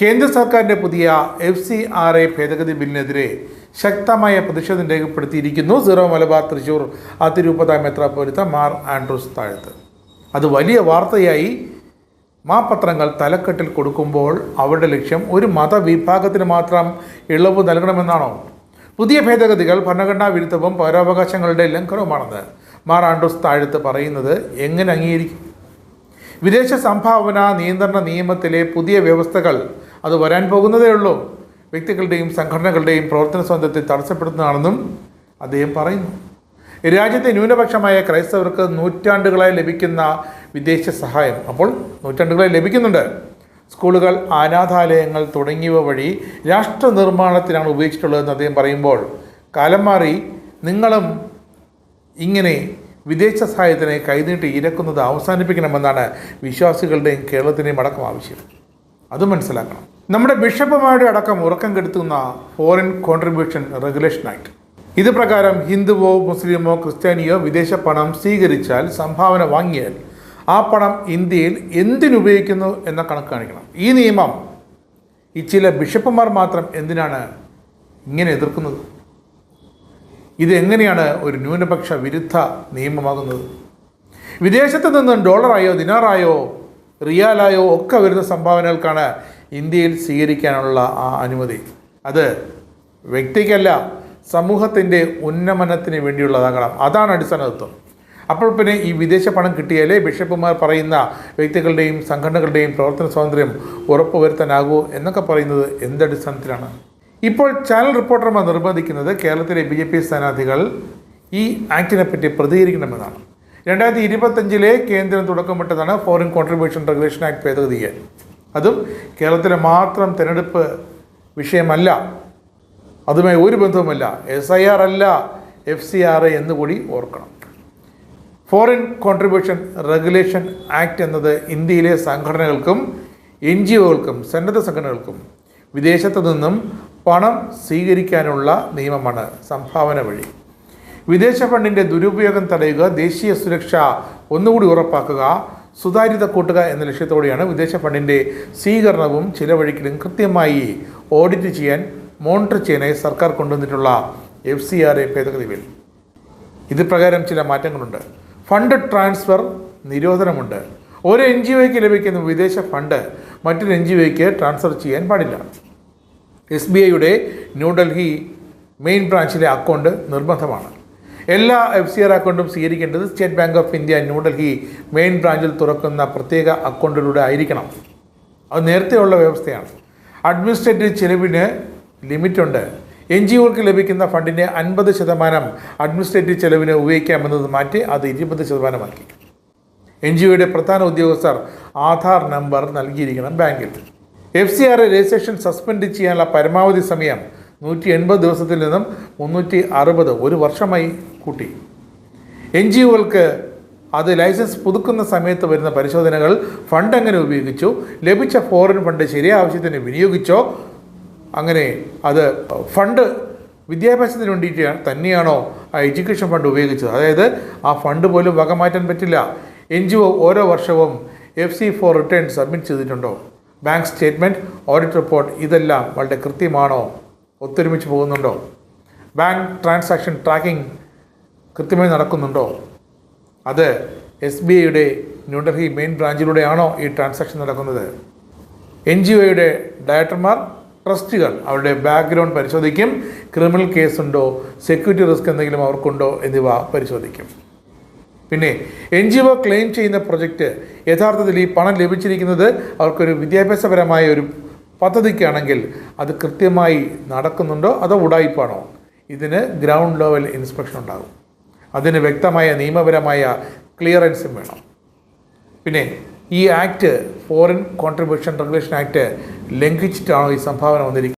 കേന്ദ്ര സർക്കാരിൻ്റെ പുതിയ FCRA ഭേദഗതി ബില്ലിനെതിരെ ശക്തമായ പ്രതിഷേധം രേഖപ്പെടുത്തിയിരിക്കുന്നു സീറോ മലബാർ തൃശൂർ അതിരൂപത മെത്രാപ്പോലീത്ത മാർ ആൻഡ്രൂസ് താഴത്ത്. അത് വലിയ വാർത്തയായി മാപ്പത്രങ്ങൾ തലക്കെട്ടിൽ കൊടുക്കുമ്പോൾ അവരുടെ ലക്ഷ്യം ഒരു മതവിഭാഗത്തിന് മാത്രം ഇളവ് നൽകണമെന്നാണോ? പുതിയ ഭേദഗതികൾ ഭരണഘടനാ വിരുദ്ധവും പൗരാവകാശങ്ങളുടെ ലംഘനവുമാണെന്ന് മാർ ആൻഡ്രൂസ് താഴത്ത് പറയുന്നത് എങ്ങനെ അംഗീകരിക്കും? വിദേശ സംഭാവന നിയന്ത്രണ നിയമത്തിലെ പുതിയ വ്യവസ്ഥകൾ അത് വരാൻ പോകുന്നതേ ഉള്ളൂ. വ്യക്തികളുടെയും സംഘടനകളുടെയും പ്രവർത്തന സ്വാതന്ത്ര്യത്തെ തടസ്സപ്പെടുത്തുന്നതാണെന്നും അദ്ദേഹം പറയുന്നു. രാജ്യത്തെ ന്യൂനപക്ഷമായ ക്രൈസ്തവർക്ക് നൂറ്റാണ്ടുകളായി ലഭിക്കുന്ന വിദേശ സഹായം അപ്പോൾ നൂറ്റാണ്ടുകളായി ലഭിക്കുന്നുണ്ട്. സ്കൂളുകൾ, അനാഥാലയങ്ങൾ തുടങ്ങിയവ വഴി രാഷ്ട്ര നിർമ്മാണത്തിനാണ് ഉപയോഗിച്ചിട്ടുള്ളതെന്ന് അദ്ദേഹം പറയുമ്പോൾ, കാലം മാറി, നിങ്ങളും ഇങ്ങനെ വിദേശ സഹായത്തിനെ കൈനീട്ടി ഇരക്കുന്നത് അവസാനിപ്പിക്കണമെന്നാണ് വിശ്വാസികളുടെയും കേരളത്തിൻ്റെയും അടക്കം ആവശ്യം. അത് മനസ്സിലാക്കണം. നമ്മുടെ ബിഷപ്പുമാരുടെ അടക്കം ഉറക്കം കെടുത്തുന്ന ഫോറിൻ കോൺട്രിബ്യൂഷൻ റെഗുലേഷൻ ആക്ട്, ഇത് പ്രകാരം ഹിന്ദുവോ മുസ്ലിമോ ക്രിസ്ത്യാനിയോ വിദേശ പണം സ്വീകരിച്ചാൽ, സംഭാവന വാങ്ങിയാൽ ആ പണം ഇന്ത്യയിൽ എന്തിനുപയോഗിക്കുന്നു എന്ന കണക്ക് കാണിക്കണം. ഈ നിയമം ഈ ചില ബിഷപ്പുമാർ മാത്രം എന്തിനാണ് ഇങ്ങനെ എതിർക്കുന്നത്? ഇതെങ്ങനെയാണ് ഒരു ന്യൂനപക്ഷ വിരുദ്ധ നിയമമാകുന്നത്? വിദേശത്ത് നിന്നും ഡോളറായോ ദിനാറായോ റിയാലായോ ഒക്കെ വരുന്ന സംഭാവനകൾക്കാണ് ഇന്ത്യയിൽ സ്വീകരിക്കാനുള്ള ആ അനുമതി. അത് വ്യക്തിക്കല്ല, സമൂഹത്തിൻ്റെ ഉന്നമനത്തിന് വേണ്ടിയുള്ളതാകണം. അതാണ് അടിസ്ഥാന തത്വം. അപ്പോൾ പിന്നെ ഈ വിദേശ പണം കിട്ടിയാലേ ബിഷപ്പുമാർ പറയുന്ന വ്യക്തികളുടെയും സംഘടനകളുടെയും പ്രവർത്തന സ്വാതന്ത്ര്യം ഉറപ്പുവരുത്താനാകൂ എന്നൊക്കെ പറയുന്നത് എന്തടിസ്ഥാനത്തിലാണ്? ഇപ്പോൾ ചാനൽ റിപ്പോർട്ടർമാർ നിർബന്ധിക്കുന്നത് കേരളത്തിലെ BJP സ്ഥാനാർത്ഥികൾ ഈ ആക്ടിനെ പറ്റി പ്രതികരിക്കണമെന്നാണ്. 2025 കേന്ദ്രം തുടക്കമിട്ടതാണ് ഫോറിൻ കോൺട്രിബ്യൂഷൻ റെഗുലേഷൻ ആക്ട് ഭേദഗതി. അതും കേരളത്തിലെ മാത്രം തിരഞ്ഞെടുപ്പ് വിഷയമല്ല, അതുമായി ഒരു ബന്ധവുമല്ല. SIR അല്ല, FCRA എന്നുകൂടി ഓർക്കണം. ഫോറിൻ കോൺട്രിബ്യൂഷൻ റെഗുലേഷൻ ആക്ട് എന്നത് ഇന്ത്യയിലെ സംഘടനകൾക്കും NGOകൾക്കും സന്നദ്ധ സംഘടനകൾക്കും വിദേശത്തു നിന്നും പണം സ്വീകരിക്കാനുള്ള നിയമമാണ്. സംഭാവന വഴി വിദേശ ഫണ്ടിൻ്റെ ദുരുപയോഗം തടയുക, ദേശീയ സുരക്ഷ ഒന്നുകൂടി ഉറപ്പാക്കുക, സുതാര്യത കൂട്ടുക എന്ന ലക്ഷ്യത്തോടെയാണ് വിദേശ ഫണ്ടിൻ്റെ സ്വീകരണവും ചിലവഴിക്കലും കൃത്യമായി ഓഡിറ്റ് ചെയ്യാൻ, മോണിറ്റർ ചെയ്യാനായി സർക്കാർ കൊണ്ടുവന്നിട്ടുള്ള FCRA ഭേദഗതി ബിൽ. ഇത് പ്രകാരം ചില മാറ്റങ്ങളുണ്ട്. ഫണ്ട് ട്രാൻസ്ഫർ നിരോധനമുണ്ട്. ഒരു NGOയ്ക്ക് ലഭിക്കുന്ന വിദേശ ഫണ്ട് മറ്റൊരു NGOയ്ക്ക് ട്രാൻസ്ഫർ ചെയ്യാൻ പാടില്ല. SBIയുടെ ന്യൂഡൽഹി മെയിൻ ബ്രാഞ്ചിലെ അക്കൗണ്ട് നിർബന്ധമാണ്. എല്ലാ FCRA അക്കൗണ്ടും സ്വീകരിക്കേണ്ടത് state bank of India New Delhi main ബ്രാഞ്ചിൽ തുറക്കുന്ന പ്രത്യേക അക്കൗണ്ടിലൂടെ ആയിരിക്കണം. അത് നേരത്തെയുള്ള വ്യവസ്ഥയാണ്. അഡ്മിനിസ്ട്രേറ്റീവ് ചെലവിന് ലിമിറ്റുണ്ട്. NGOകൾക്ക് ലഭിക്കുന്ന ഫണ്ടിൻ്റെ 50% അഡ്മിനിസ്ട്രേറ്റീവ് ചെലവിന് ഉപയോഗിക്കാമെന്നത് മാറ്റി അത് 20%ആക്കി. NGOയുടെ പ്രധാന ഉദ്യോഗസ്ഥർ ആധാർ നമ്പർ നൽകിയിരിക്കണം ബാങ്കിൽ. FCRA രജിസ്ട്രേഷൻ സസ്പെൻഡ് ചെയ്യാനുള്ള പരമാവധി സമയം 180 ദിവസത്തിൽ നിന്നും 360 ഒരു വർഷമായി കൂട്ടി. NGOകൾക്ക് അത് ലൈസൻസ് പുതുക്കുന്ന സമയത്ത് വരുന്ന പരിശോധനകൾ, ഫണ്ട് എങ്ങനെ ഉപയോഗിച്ചു, ലഭിച്ച ഫോറിൻ ഫണ്ട് ശരിയായ ആവശ്യത്തിന് വിനിയോഗിച്ചോ, അങ്ങനെ അത് ഫണ്ട് വിദ്യാഭ്യാസത്തിന് വേണ്ടിയിട്ട് തന്നെയാണോ ആ എഡ്യൂക്കേഷൻ ഫണ്ട് ഉപയോഗിച്ചത്, അതായത് ആ ഫണ്ട് പോലും വകമാറ്റാൻ പറ്റില്ല. NGO ഓരോ വർഷവും FC4 റിട്ടേൺ സബ്മിറ്റ് ചെയ്തിട്ടുണ്ടോ, ബാങ്ക് സ്റ്റേറ്റ്മെൻറ്റ്, ഓഡിറ്റ് റിപ്പോർട്ട്, ഇതെല്ലാം വളരെ കൃത്യമാണോ, ഒത്തൊരുമിച്ച് പോകുന്നുണ്ടോ, ബാങ്ക് ട്രാൻസാക്ഷൻ ട്രാക്കിംഗ് കൃത്യമായി നടക്കുന്നുണ്ടോ, അത് SBIയുടെ ന്യൂഡൽഹി മെയിൻ ബ്രാഞ്ചിലൂടെയാണോ ഈ ട്രാൻസാക്ഷൻ നടക്കുന്നത്? NGOയുടെ ഡയറക്ടർമാർ, ട്രസ്റ്റുകൾ അവരുടെ ബാക്ക്ഗ്രൗണ്ട് പരിശോധിക്കും. ക്രിമിനൽ കേസുണ്ടോ, സെക്യൂരിറ്റി റിസ്ക് എന്തെങ്കിലും അവർക്കുണ്ടോ എന്നിവ പരിശോധിക്കും. പിന്നെ NGO ക്ലെയിം ചെയ്യുന്ന പ്രൊജക്റ്റ് യഥാർത്ഥത്തിൽ ഈ പണം ലഭിച്ചിരിക്കുന്നത് അവർക്കൊരു വിദ്യാഭ്യാസപരമായ ഒരു പദ്ധതിക്കാണെങ്കിൽ അത് കൃത്യമായി നടക്കുന്നുണ്ടോ അതോ ഉടായിപ്പാണോ? ഇതിന് ഗ്രൗണ്ട് ലെവൽ ഇൻസ്പെക്ഷൻ ഉണ്ടാകും. അതിന് വ്യക്തമായ നിയമപരമായ ക്ലിയറൻസും വേണം. പിന്നെ ഈ act, foreign contribution regulation act ലംഘിച്ചിട്ടാണോ ഈ സംഭാവന വന്നിരിക്കുന്നത്?